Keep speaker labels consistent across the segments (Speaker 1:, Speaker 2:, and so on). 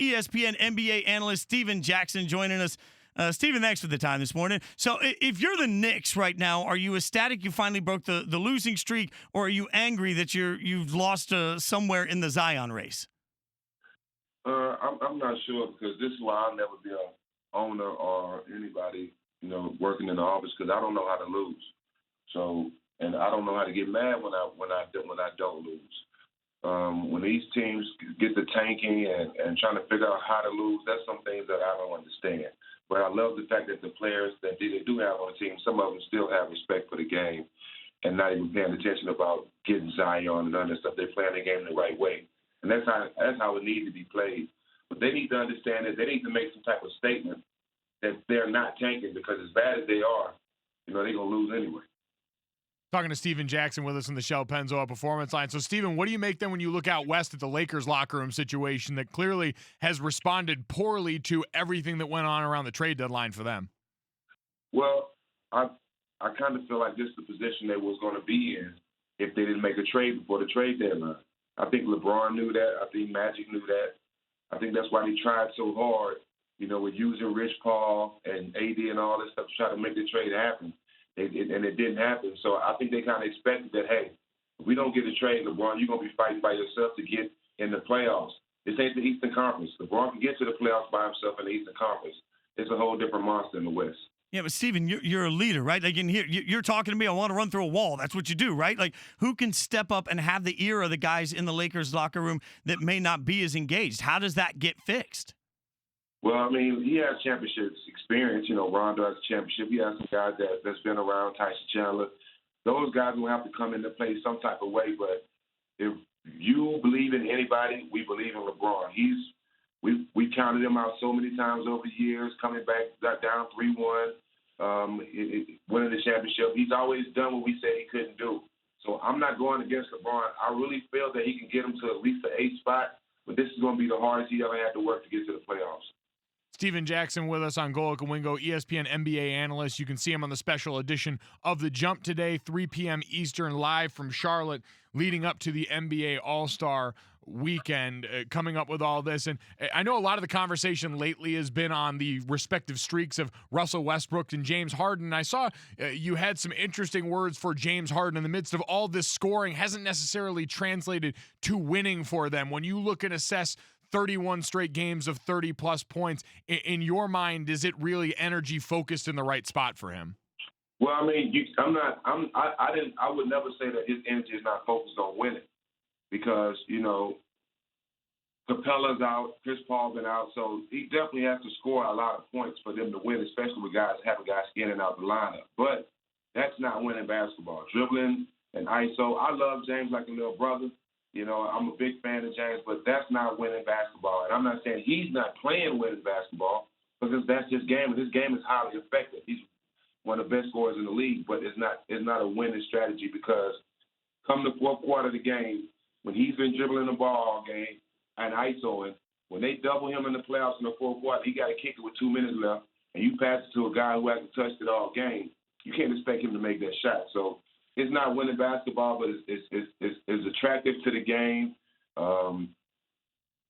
Speaker 1: ESPN NBA analyst Steven Jackson joining us. Steven, thanks for the time this morning. So if you're the Knicks right now, are you ecstatic you finally broke the losing streak, or are you angry that you've lost somewhere in the Zion race?
Speaker 2: I'm not sure, because this is why I'll never be an owner or anybody, working in the office, because I don't know how to lose. So, and I don't know how to get mad when I don't lose. When these teams get to tanking and trying to figure out how to lose, that's some things that I don't understand. But I love the fact that the players that they do have on the team, some of them still have respect for the game and not even paying attention about getting Zion and other stuff. They're playing the game the right way. And that's how it needs to be played. But they need to understand that they need to make some type of statement that they're not tanking, because as bad as they are, they're going to lose anyway.
Speaker 3: Talking to Steven Jackson with us in the Shell Pennzoil Performance Line. So, Steven, what do you make then when you look out west at the Lakers locker room situation that clearly has responded poorly to everything that went on around the trade deadline for them?
Speaker 2: Well, I kind of feel like this is the position they was going to be in if they didn't make a trade before the trade deadline. I think LeBron knew that. I think Magic knew that. I think that's why they tried so hard, with using Rich Paul and AD and all this stuff to try to make the trade happen. And it didn't happen. So I think they kind of expected that, hey, if we don't get a trade, LeBron, you're going to be fighting by yourself to get in the playoffs. This ain't the Eastern Conference. LeBron can get to the playoffs by himself in the Eastern Conference. It's a whole different monster in the West.
Speaker 1: Yeah, but Steven, you're a leader, right? Like in here, you're talking to me. I want to run through a wall. That's what you do, right? Like, who can step up and have the ear of the guys in the Lakers locker room that may not be as engaged? How does that get fixed?
Speaker 2: Well, I mean, he has championship experience. Rondo has a championship. He has some guys that's been around, Tyson Chandler. Those guys will have to come into play some type of way. But if you believe in anybody, we believe in LeBron. We counted him out so many times over the years, coming back, got down 3-1, winning the championship. He's always done what we said he couldn't do. So I'm not going against LeBron. I really feel that he can get him to at least the 8th spot, but this is going to be the hardest he ever had to work to get to the playoffs.
Speaker 3: Steven Jackson with us on Golic and Wingo, ESPN NBA analyst. You can see him on the special edition of The Jump today, 3 p.m. Eastern, live from Charlotte, leading up to the NBA AllStar Weekend, coming up with all this. And I know a lot of the conversation lately has been on the respective streaks of Russell Westbrook and James Harden. I saw you had some interesting words for James Harden in the midst of all this scoring. Hasn't necessarily translated to winning for them. When you look and assess 31 straight games of 30-plus points, in your mind, is it really energy focused in the right spot for him?
Speaker 2: Well, I mean, I would never say that his energy is not focused on winning, because, Capella's out, Chris Paul been out, so he definitely has to score a lot of points for them to win, especially with having guys in and out the lineup. But that's not winning basketball. Dribbling and ISO. I love James like a little brother. I'm a big fan of James, but that's not winning basketball. And I'm not saying he's not playing winning basketball, because that's his game. And his game is highly effective. He's one of the best scorers in the league, but it's not a winning strategy, because come the fourth quarter of the game, when he's been dribbling the ball all game and ISOing, when they double him in the playoffs in the fourth quarter, he got to kick it with 2 minutes left, and you pass it to a guy who hasn't touched it all game. You can't expect him to make that shot. So it's not winning basketball, but it's attractive to the game.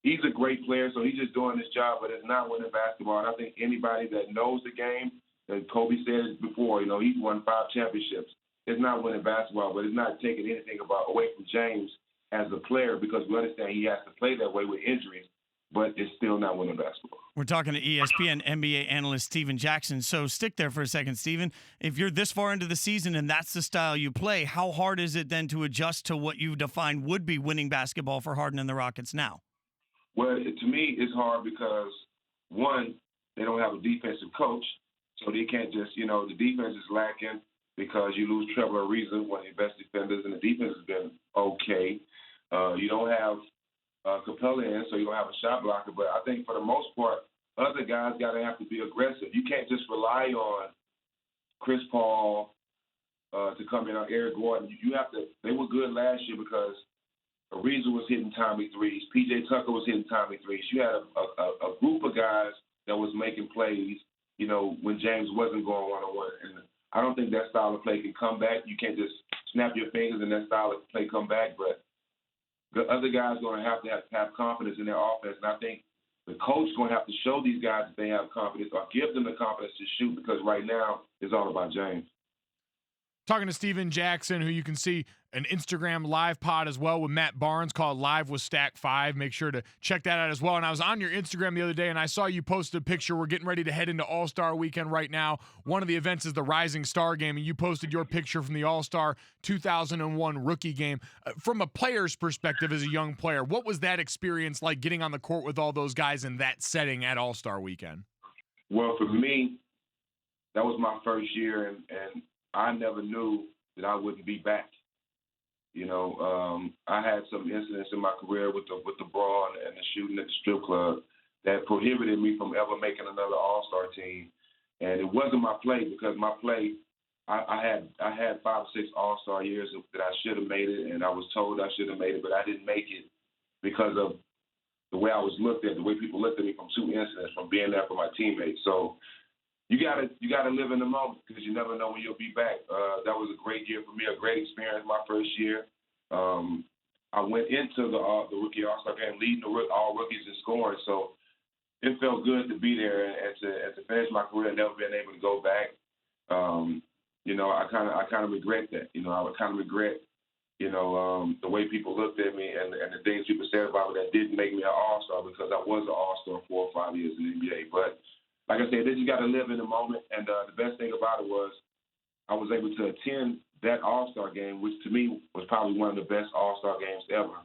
Speaker 2: He's a great player, so he's just doing his job, but it's not winning basketball. And I think anybody that knows the game, as Kobe said it before, he's won 5 championships. It's not winning basketball, but it's not taking anything away from James as a player, because we understand he has to play that way with injuries, but it's still not winning basketball.
Speaker 1: We're talking to ESPN NBA analyst Steven Jackson. So stick there for a second, Steven. If you're this far into the season and that's the style you play, how hard is it then to adjust to what you define would be winning basketball for Harden and the Rockets now?
Speaker 2: Well, to me, it's hard because, one, they don't have a defensive coach, so they can't just, the defense is lacking because you lose Trevor Ariza, one of your best defenders, and the defense has been okay. You don't have Capella in, so you don't have a shot blocker. But I think for the most part, other guys got to have to be aggressive. You can't just rely on Chris Paul to come in, on Eric Gordon. You have to. They were good last year because Ariza was hitting timely threes. P.J. Tucker was hitting timely threes. You had a group of guys that was making plays, when James wasn't going one-on-one. And I don't think that style of play can come back. You can't just snap your fingers and that style of play come back. But the other guys are going to have confidence in their offense. And I think the coach is going to have to show these guys that they have confidence or give them the confidence to shoot, because right now it's all about James.
Speaker 3: Talking to Steven Jackson, who you can see an Instagram live pod as well with Matt Barnes called Live with Stack 5. Make sure to check that out as well. And I was on your Instagram the other day, and I saw you posted a picture. We're getting ready to head into All-Star Weekend right now. One of the events is the Rising Star Game, and you posted your picture from the All-Star 2001 rookie game. From a player's perspective as a young player, what was that experience like getting on the court with all those guys in that setting at All-Star Weekend?
Speaker 2: Well, for me, that was my first year, and I never knew that I wouldn't be back. You know, I had some incidents in my career with the brawl and the shooting at the strip club that prohibited me from ever making another All-Star team. And it wasn't my play, because my play, I had 5 or 6 All-Star years that I should have made it, and I was told I should have made it, but I didn't make it because of the way I was looked at, the way people looked at me from 2 incidents, from being there for my teammates. So you gotta live in the moment, because you never know when you'll be back. That was a great year for me, a great experience my first year. I went into the rookie All-Star game leading all rookies in scoring, so it felt good to be there and to finish my career and never being able to go back. You know, I kind of regret that. You know, I would kind of regret, you know, the way people looked at me and the things people said about me that didn't make me an All-Star, because I was an All-Star 4 or 5 years in the NBA. But like I said, you got to live in the moment, and the best thing about it was I was able to attend that All-Star game, which to me was probably one of the best All-Star games ever,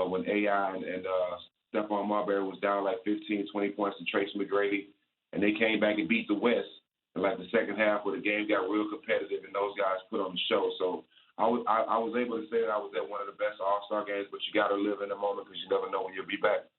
Speaker 2: when AI and Stephon Marbury was down like 15, 20 points to Tracy McGrady, and they came back and beat the West in like the second half, where the game got real competitive and those guys put on the show. So I was able to say that I was at one of the best All-Star games, but you got to live in the moment, because you never know when you'll be back.